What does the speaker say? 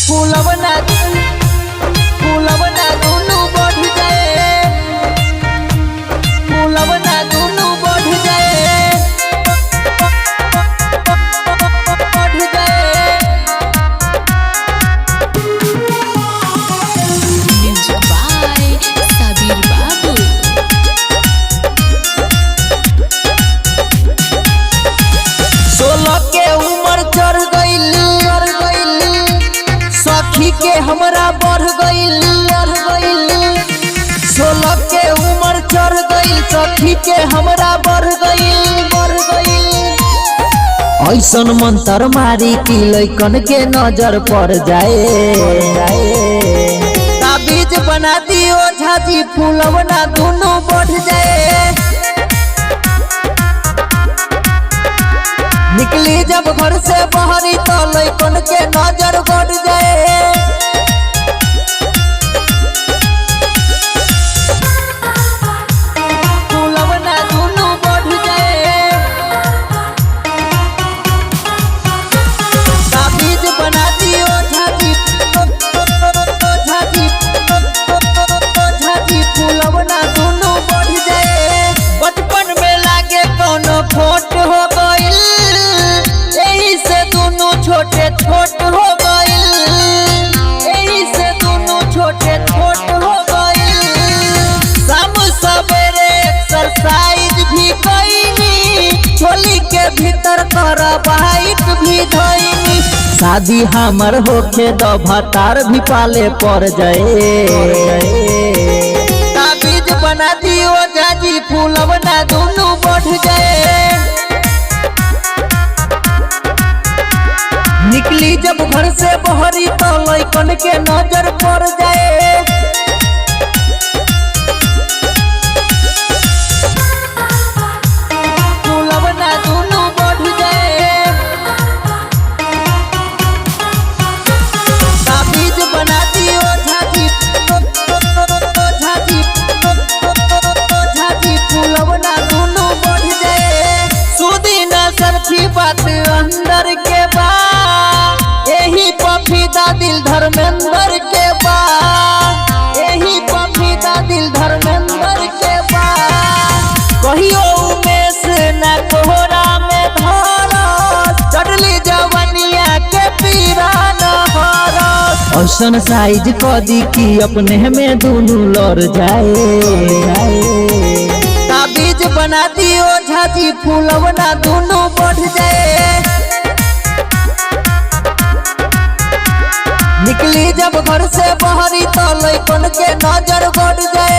फूलवना दुनु बढ़ जाए, फूलवना दुनु बढ़ जाए, बढ़ जाए। Music by Sabir Babu. 16 के उम्र चढ़ गइल, सखी के हमरा बढ़ गइल, 16 के उम्र चढ़ गइल, सखी के हमरा बढ़ गइल। ऐसन मंत्र मारी कि लइकन के नजर पड़ जाए। ताबीज बना दियो झाजी फूलवना दुनु बढ़ जाए। निकली जब घर से बाहरी तो लइकन के नजर बढ़ जाए। फूलवना दुनु बढ़ जाए, ताबीज बना दियो झाजी, झाजी फूलवना दुनु बढ़ जाए। बचपन में लागे कोनो खोट हो गइल, यही से दोनों छोटे छोट हो गइल, यही से दोनों छोटे छोट हो गइल। शाम सवेरे एक्सरसाइज भी कइनी, झोली के भीतर करवाइट भी धइनी। शादी हमर होखे तो भतार भी पाले पड़ जाए। ताबीज बना दियो जाजी फूलवना दुनु बढ़ जाए। निकली जब घर से बहरी तो लइकन के नजर पड़ जाए। फूलवना दुनु बढ़ जाए, ताबीज बना दियो झाजी, झाजी फूलवना दुनु बढ़ जाए। सुदी न सरफी बात अंदर के बा, यही पफीदा दिल धर्मेंद्र के बा, यही पफीदा दिल धर्मेंद्र के बा। कहियो उमेश न कोहरा में धरस, चढ़ली जवनिया के पीरा न हरस। ऐसन साइज कदी की अपने में दुनु लड़ जाए। ताबीज बना दियो झाजी फूलवना दुनु बढ़ जाए। निकली जब घर से बाहरी तो लइकन के नजर बढ़ जाए।